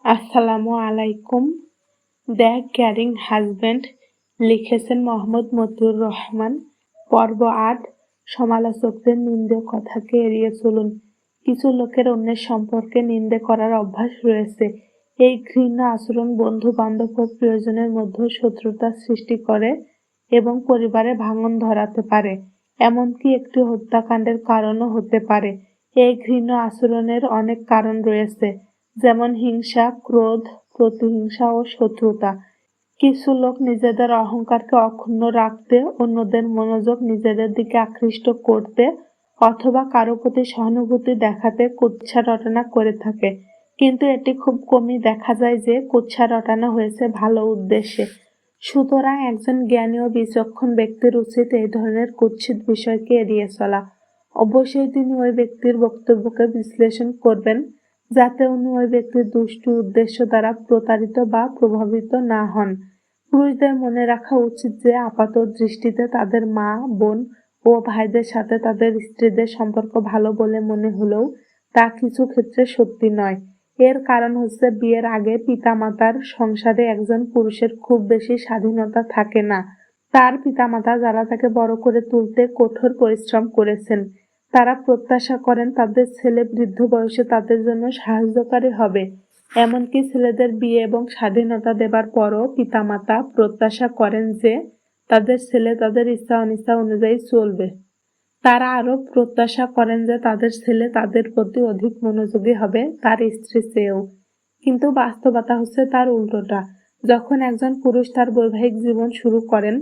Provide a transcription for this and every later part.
আসসালামু আলাইকুম। The caring husband লিখেছেন মোহাম্মদ মতিউর রহমান। পর্ব ৮। সমালোচকদের নিন্দে কথাকে এড়িয়ে চলুন। কিছু লোকের অন্যের সম্পর্কে নিন্দে করার অভ্যাস রয়েছে। এই ঘৃণ্য আচরণ বন্ধু-বান্ধব ও প্রিয়জনের মধ্যেও শত্রুতার সৃষ্টি করে এবং পরিবারে ভাঙন ধরাতে পারে। এমনকি একটি হত্যাকাণ্ডের কারণও হতে পারে। এই ঘৃণ্য আচরণের অনেক কারণ রয়েছে, যেমন হিংসা, ক্রোধ, প্রতিহিংসা ও শত্রুতা। কিছু লোক নিজেদের অহংকারকে অক্ষুণ্ণ রাখতে, অন্যদের মনোযোগ নিজেদের দিকে আকৃষ্ট করতে অথবা কারো প্রতি সহানুভূতি দেখাতে কুৎসা রটনা করে থাকে। কিন্তু এটি খুব কমই দেখা যায় যে কুৎসা রটানো হয়েছে ভালো উদ্দেশ্যে। সুতরাং একজন জ্ঞানী ও বিচক্ষণ ব্যক্তির উচিত এই ধরনের কুৎসিত বিষয়কে এড়িয়ে চলা। অবশ্যই তিনি ওই ব্যক্তির বক্তব্যকে বিশ্লেষণ করবেন, যাতে উনি ওই ব্যক্তির দুষ্ট উদ্দেশ্য দ্বারা প্রতারিত বা প্রভাবিত না হন। পুরুষদের মনে রাখা উচিত যে আপাত দৃষ্টিতে তাদের মা, বোন ও ভাইদের সাথে তাদের স্ত্রীদের সম্পর্ক ভালো বলে মনে হলেও তা কিছু ক্ষেত্রে সত্যি নয়। এর কারণ হচ্ছে, বিয়ের আগে পিতামাতার সংসারে একজন পুরুষের খুব বেশি স্বাধীনতা থাকে না। তার পিতামাতা, যারা তাকে বড় করে তুলতে কঠোর পরিশ্রম করেছেন, তারা প্রত্যাশা করেন তাদের ছেলে বৃদ্ধ বয়সে তাদের জন্য সাহায্যকারী হবে। এমনকি ছেলেদের বিয়ে এবং স্বাধীনতা দেবার পরও পিতামাতা প্রত্যাশা করেন যে তাদের ছেলে তাদের ইচ্ছা অনিচ্ছা অনুযায়ী চলবে। তারা আরও প্রত্যাশা করেন যে তাদের ছেলে তাদের প্রতি অধিক মনোযোগী হবে তার স্ত্রীর চেয়েও। কিন্তু বাস্তবতা হচ্ছে তার উল্টোটা। যখন একজন পুরুষ তার বৈবাহিক জীবন শুরু করেন,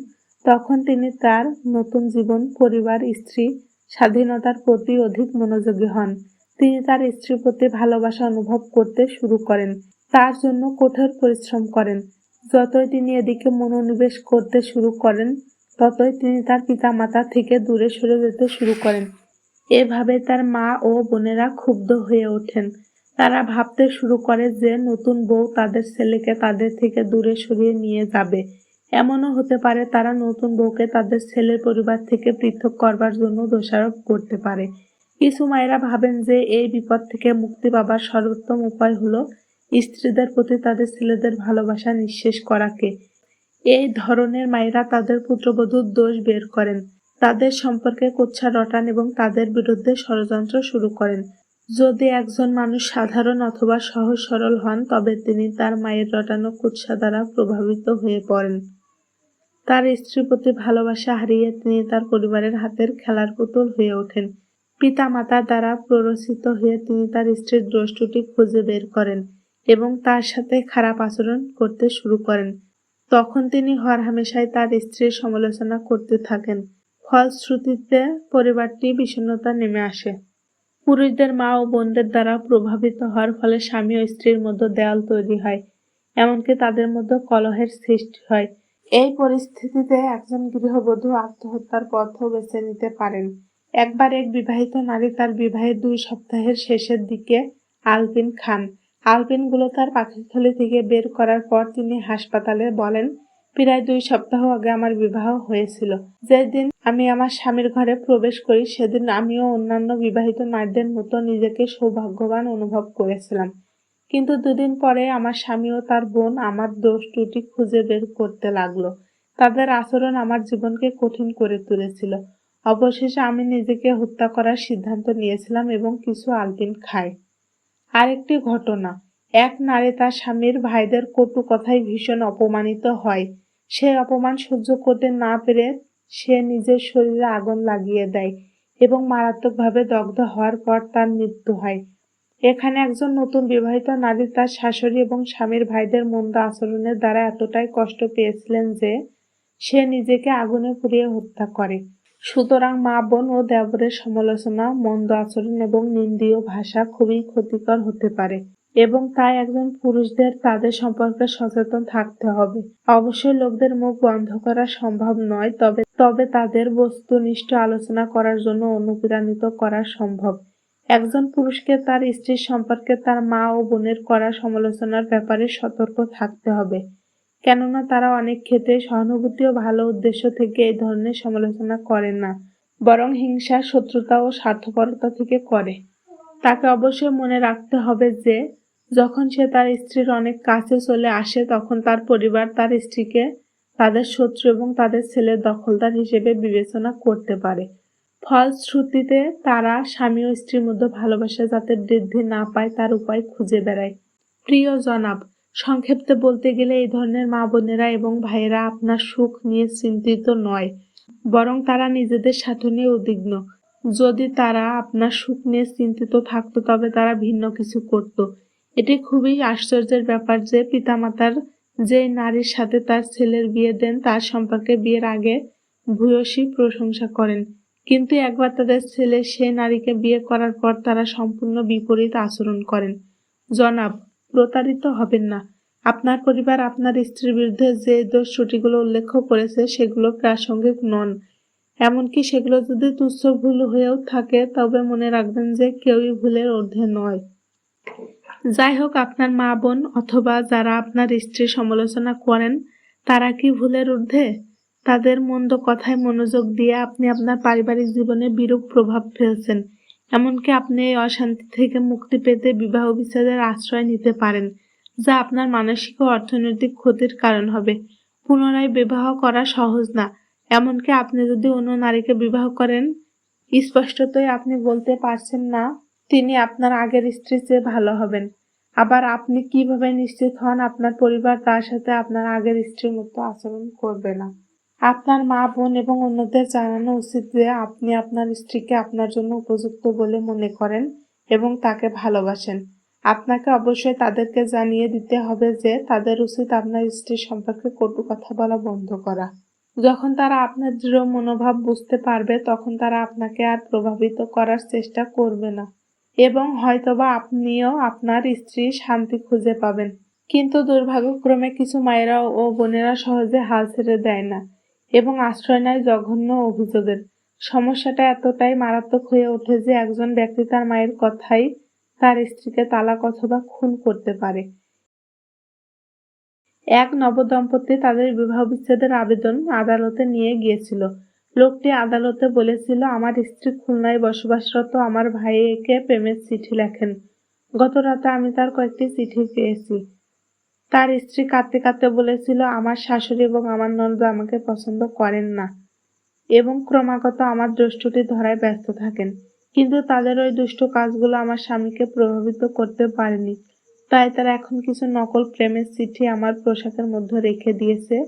তখন তিনি তার নতুন জীবন, পরিবার, স্ত্রী, স্বাধীনতার প্রতি অধিক মনোযোগী হন। তিনি তার স্ত্রীর প্রতি ভালোবাসা অনুভব করতে শুরু করেন, তার জন্য কঠোর পরিশ্রম করেন। যতই তিনি এদিকে মনোনিবেশ করতে শুরু করেন, ততই তিনি তার পিতামাতা থেকে দূরে সরে যেতে শুরু করেন। এভাবে তার মা ও বোনেরা ক্ষুব্ধ হয়ে ওঠেন। তারা ভাবতে শুরু করে যে নতুন বউ তাদের ছেলেকে তাদের থেকে দূরে সরিয়ে নিয়ে যাবে। এমনও হতে পারে তারা নতুন বউকে তাদের ছেলের পরিবার থেকে পৃথক করবার জন্য দোষারোপ করতে পারে। কিছু মায়েরা ভাবেন যে এই বিপদ থেকে মুক্তি পাবার সর্বোত্তম উপায় হলো স্ত্রীদের প্রতি তাদের ছেলেদের ভালোবাসা নিঃশেষ করাকে। এই ধরনের মায়েরা তাদের পুত্রবধূর দোষ বের করেন, তাদের সম্পর্কে কুৎসা রটান এবং তাদের বিরুদ্ধে ষড়যন্ত্র শুরু করেন। যদি একজন মানুষ সাধারণ অথবা সহজ সরল হন, তবে তিনি তার মায়ের রটানো কুৎসা দ্বারা প্রভাবিত হয়ে পড়েন। তার স্ত্রীর প্রতি ভালোবাসা হারিয়ে তিনি তার পরিবারের হাতের খেলার পুতুল হয়ে ওঠেন। পিতামাতার দ্বারা প্ররোচিত হয়ে তিনি তার স্ত্রীর দোষ ত্রুটি খুঁজে বের করেন এবং তার সাথে খারাপ আচরণ করতে শুরু করেন। তখন তিনি হরহামেশাই তার স্ত্রীর সমালোচনা করতে থাকেন। ফলশ্রুতিতে পরিবারটি বিষণ্ণতা নেমে আসে। পুরুষদের মা ও বোনদের দ্বারা প্রভাবিত হওয়ার ফলে স্বামী ও স্ত্রীর মধ্যে দেয়াল তৈরি হয়, এমনকি তাদের মধ্যে কলহের সৃষ্টি হয়। এই পরিস্থিতিতে একজন গৃহবধূ আত্মহত্যার পথও বেছে নিতে পারেন। একবার এক বিবাহিত নারী তার বিবাহের 2 সপ্তাহের শেষের দিকে আলপিন খান। আলপিনগুলো তার পাখির থেকে বের করার পর তিনি হাসপাতালে বলেন, প্রায় 2 সপ্তাহ আগে আমার বিবাহ হয়েছিল। যেদিন আমি আমার স্বামীর ঘরে প্রবেশ করি, সেদিন আমিও অন্যান্য বিবাহিত নারীদের মতো নিজেকে সৌভাগ্যবান অনুভব করেছিলাম। কিন্তু 2 দিন পরে আমার স্বামী ও তার বোন আমার দোষ ত্রুটি খুঁজে বের করতে লাগলো। তাদের আচরণ আমার জীবনকে কঠিন করে তুলেছিল। অবশেষে আমি নিজেকে হত্যা করার সিদ্ধান্ত নিয়েছিলাম এবং কিছু আলপিন খাই। আরেকটি ঘটনা, এক নারী তার স্বামীর ভাইদের কটু কথায় ভীষণ অপমানিত হয়। সেই অপমান সহ্য করতে না পেরে সে নিজের শরীরে আগুন লাগিয়ে দেয় এবং মারাত্মকভাবে দগ্ধ হওয়ার পর তার মৃত্যু হয়। এখানে একজন নতুন বিবাহিত নারী তার শাশুড়ি এবং স্বামীর ভাইদের মন্দ আচরণের দ্বারা এতটাই কষ্ট পেয়েছিলেন যে সে নিজেকে আগুনে পুড়িয়ে হত্যা করে। সুতরাং মা, বোন ও দেবরের সমালোচনা, মন্দ আচরণ এবং নিন্দীয় ভাষা খুবই ক্ষতিকর হতে পারে এবং তাই একজন পুরুষদের তাদের সম্পর্কে সচেতন থাকতে হবে। অবশ্যই লোকদের মুখ বন্ধ করা সম্ভব নয়, তবে তাদের বস্তুনিষ্ঠ আলোচনা করার জন্য অনুপ্রাণিত করা সম্ভব। একজন পুরুষকে তার স্ত্রীর সম্পর্কে তার মা ও বোনের করা সমালোচনার ব্যাপারে সতর্ক থাকতে হবে, কেননা তারা অনেক ক্ষেত্রে সহানুভূতি ও ভালো উদ্দেশ্য থেকে এই ধরনের সমালোচনা করেন না, বরং হিংসা, শত্রুতা ও স্বার্থপরতা থেকে করে। তাকে অবশ্যই মনে রাখতে হবে যে যখন সে তার স্ত্রীর অনেক কাছে চলে আসে তখন তার পরিবার তার স্ত্রীকে তাদের শত্রু এবং তাদের ছেলের দখলদার হিসেবে বিবেচনা করতে পারে। ফলশ্রুতিতে তারা স্বামী ও স্ত্রীর মধ্যে ভালোবাসা যাতে বৃদ্ধি না পায় তার উপায় খুঁজে বেড়ায়। প্রিয় জনাব, সংক্ষেপে বলতে গেলে এই ধরনের মা-বোনেরা এবং ভাইয়েরা আপনার সুখ নিয়ে চিন্তিত নয়, বরং তারা নিজেদের স্বার্থ নিয়ে উদ্বিগ্ন। যদি তারা আপনার সুখ নিয়ে চিন্তিত থাকত তবে তারা ভিন্ন কিছু করত। এটি খুবই আশ্চর্যের ব্যাপার যে পিতামাতার যে নারীর সাথে তার ছেলের বিয়ে দেন তার সম্পর্কে বিয়ের আগে ভূয়সী প্রশংসা করেন, কিন্তু একবার তাদের ছেলে সেই নারীকে বিয়ে করার পর তারা সম্পূর্ণ বিপরীত আচরণ করেন। জনাব, প্রতারিত হবেন না। আপনার পরিবার আপনার স্ত্রীর বিরুদ্ধে যে দোষ ত্রুটিগুলো উল্লেখ করেছে সেগুলো প্রাসঙ্গিক নন। এমনকি সেগুলো যদি তুচ্ছ ভুল হয়েও থাকে তবে মনে রাখবেন যে কেউই ভুলের ঊর্ধ্বে নয়। যাই হোক, আপনার মা বোন অথবা যারা আপনার স্ত্রীর সমালোচনা করেন তারা কি ভুলের ঊর্ধ্বে? তাদের মন্দ কথায় মনোযোগ দিয়ে আপনি আপনার পারিবারিক জীবনে বিরূপ প্রভাব ফেলছেন। এমনকি আপনি এই অশান্তি থেকে মুক্তি পেতে বিবাহ বিচ্ছেদের আশ্রয় নিতে পারেন, যা আপনার মানসিক ও অর্থনৈতিক ক্ষতির কারণ হবে। পুনরায় বিবাহ করা সহজ না, এমনকি আপনি যদি অন্য নারীকে বিবাহ করেন স্পষ্টতই আপনি বলতে পারছেন না তিনি আপনার আগের স্ত্রীর চেয়ে ভালো হবেন। আবার আপনি কিভাবে নিশ্চিত হন আপনার পরিবার তার সাথে আপনার আগের স্ত্রীর মতো আচরণ করবে না? আপনার মা বোন এবং অন্যদের জানানো উচিত যে আপনি আপনার স্ত্রীকে আপনার জন্য উপযুক্ত বলে মনে করেন এবং তাকে ভালোবাসেন। আপনাকে অবশ্যই তাদেরকে জানিয়ে দিতে হবে যে তাদের উচিত আপনার স্ত্রীর সম্পর্কে কটু কথা বলা বন্ধ করা। যখন তারা আপনার দৃঢ় মনোভাব বুঝতে পারবে তখন তারা আপনাকে আর প্রভাবিত করার চেষ্টা করবে না এবং হয়তোবা আপনিও আপনার স্ত্রীর শান্তি খুঁজে পাবেন। কিন্তু দুর্ভাগ্যক্রমে কিছু মায়েরা ও বোনেরা সহজে হাল ছেড়ে দেয় না এবং আশ্রয় নেয় জঘন্য অভিযোগের। সমস্যাটা এতটাই মারাত্মক হয়ে ওঠে যে একজন ব্যক্তি তার মায়ের কথাই তার স্ত্রীকে তালাক অথবা খুন করতে পারে। এক নবদম্পতি তাদের বিবাহ বিচ্ছেদের আবেদন আদালতে নিয়ে গিয়েছিল। লোকটি আদালতে বলেছিল, আমার স্ত্রী খুলনায় বসবাসরত আমার ভাইকে প্রেমের চিঠি লেখেন। গত রাতে আমি তার কয়েকটি চিঠি পেয়েছি। তার স্ত্রী কাঁদতে কাঁদতে বলেছিল, আমার শাশুড়ি এবং আমার ননদ আমাকে পছন্দ করেন না এবং ক্রমাগত আমার দোষ-ত্রুটি ধরায় ব্যস্ত থাকেন, কিন্তু তাদের ওই দুষ্ট কাজগুলো আমার স্বামীকে প্রভাবিত করতে পারেনি। তাই তারা এখন কিছু নকল প্রেমের চিঠি আমার পোশাকের মধ্যে রেখে দিয়েছে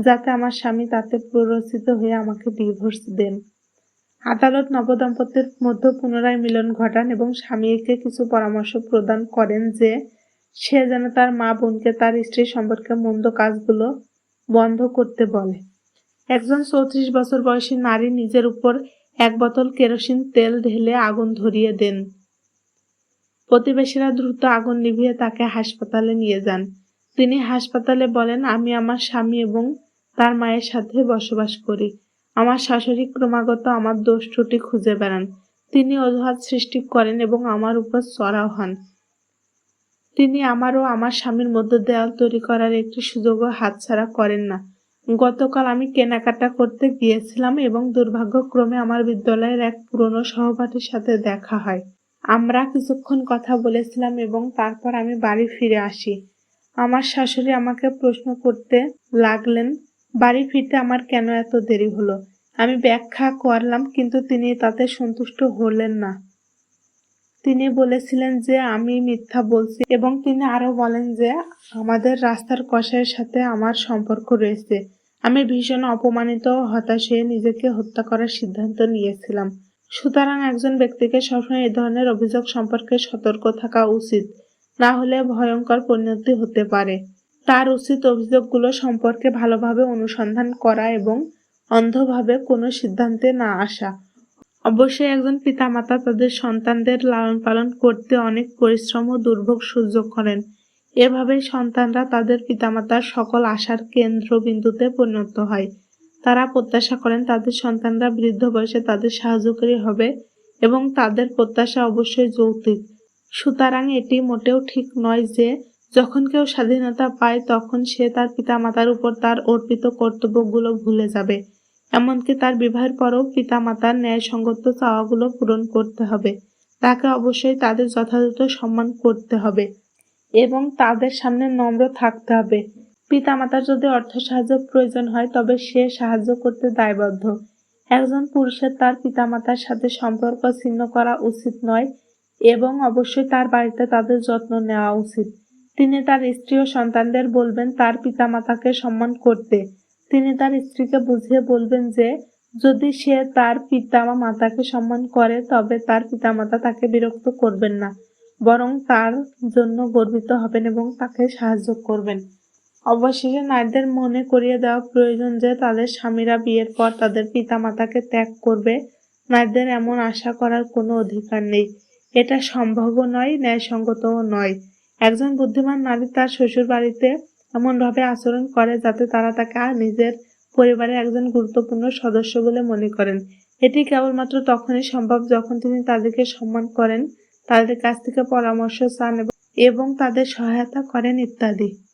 যাতে আমার স্বামী তাতে প্ররোচিত হয়ে আমাকে ডিভোর্স দেন। আদালত নবদম্পতির মধ্যে পুনরায় মিলন ঘটান এবং স্বামীকে কিছু পরামর্শ প্রদান করেন যে সে যেন তার মা বোনকে তার স্ত্রীর সম্পর্কে মন্দ কাজগুলো বন্ধ করতে বলে। একজন ৩৪ বছর বয়সী নারী নিজের উপর ১ বোতল কেরোসিন তেল ঢেলে আগুন ধরিয়ে দেন। প্রতিবেশীরা দ্রুত আগুন নিভিয়ে তাকে হাসপাতালে নিয়ে যান। তিনি হাসপাতালে বলেন, আমি আমার স্বামী এবং তার মায়ের সাথে বসবাস করি। আমার শাশুড়ি ক্রমাগত আমার দোষ ত্রুটি খুঁজে বেড়ান। তিনি অজুহাত সৃষ্টি করেন এবং আমার উপর চড়াও হন। তিনি আমার ও আমার স্বামীর মধ্যে দেয়াল তৈরি করার একটি সুযোগও হাতছাড়া করেন না। গতকাল আমি কেনাকাটা করতে গিয়েছিলাম এবং দুর্ভাগ্যক্রমে আমার বিদ্যালয়ের এক পুরনো সহপাঠীর সাথে দেখা হয়। আমরা কিছুক্ষণ কথা বলেছিলাম এবং তারপর আমি বাড়ি ফিরে আসি। আমার শাশুড়ি আমাকে প্রশ্ন করতে লাগলেন, বাড়ি ফিরতে আমার কেন এত দেরি হলো। আমি ব্যাখ্যা করলাম, কিন্তু তিনি তাতে সন্তুষ্ট হলেন না। তিনি বলেছিলেন যে আমি মিথ্যা বলছি এবং তিনি আরও বলেন যে আমাদের রাস্তার কসাইয়ের সাথে আমার সম্পর্ক রয়েছে। আমি ভীষণ অপমানিত ও হতাশ হয়ে নিজেকে হত্যা করার সিদ্ধান্ত নিয়েছিলাম। সুতরাং একজন ব্যক্তিকে সবসময় এই ধরনের অভিযোগ সম্পর্কে সতর্ক থাকা উচিত, না হলে ভয়ঙ্কর পরিণতি হতে পারে। তার উচিত অভিযোগগুলো সম্পর্কে ভালোভাবে অনুসন্ধান করা এবং অন্ধভাবে কোনো সিদ্ধান্তে না আসা। অবশ্যই একজন পিতামাতা তাদের সন্তানদের লালন পালন করতে অনেক পরিশ্রম ও দুর্ভোগ সহ্য করেন। এভাবেই সন্তানরা তাদের পিতামাতার সকল আশার কেন্দ্রবিন্দুতে পরিণত হয়। তারা প্রত্যাশা করেন তাদের সন্তানরা বৃদ্ধ বয়সে তাদের সাহায্যকারী হবে এবং তাদের প্রত্যাশা অবশ্যই যৌক্তিক। সুতরাং এটি মোটেও ঠিক নয় যে যখন কেউ স্বাধীনতা পায় তখন সে তার পিতামাতার উপর তার অর্পিত কর্তব্যগুলো ভুলে যাবে। এমনকি তার বিবাহের পরও পিতামাতার ন্যায়সঙ্গত চাওয়াগুলো পূরণ করতে হবে। তাকে অবশ্যই তাদের যথাযথ সম্মান করতে হবে। এবং তাদের সামনে নম্র থাকতে হবে। পিতামাতার যদি অর্থ সাহায্য প্রয়োজন হয় তবে সে সাহায্য করতে দায়বদ্ধ। একজন পুরুষের তার পিতামাতার সাথে সম্পর্ক ছিন্ন করা উচিত নয় এবং অবশ্যই তার বাড়িতে তাদের যত্ন নেওয়া উচিত। তিনি তার স্ত্রী ও সন্তানদের বলবেন তার পিতামাতাকে সম্মান করতে। তিনি তার স্ত্রীকে বুঝিয়ে বলবেন যে যদি সে তার পিতা-মাতাকে সম্মান করে তবে তার পিতামাতা তাকে বিরক্ত করবেন না, বরং তার জন্য গর্বিত হবেন এবং তাকে সাহায্য করবেন। অবশেষে নারীদের মনে করিয়ে দেওয়া প্রয়োজন যে তাদের স্বামীরা বিয়ের পর তাদের পিতামাতাকে ত্যাগ করবে। নারীদের এমন আশা করার কোনো অধিকার নেই। এটা সম্ভবও নয়, ন্যায়সঙ্গতও নয়। একজন বুদ্ধিমান নারী তার শ্বশুরবাড়িতে এমনভাবে আচরণ করে যাতে তারা তাকে নিজের পরিবারের একজন গুরুত্বপূর্ণ সদস্য বলে মনে করেন। এটি কেবলমাত্র তখনই সম্ভব যখন তিনি তাদেরকে সম্মান করেন, তাদের কাছ থেকে পরামর্শ চান এবং তাদের সহায়তা করেন ইত্যাদি।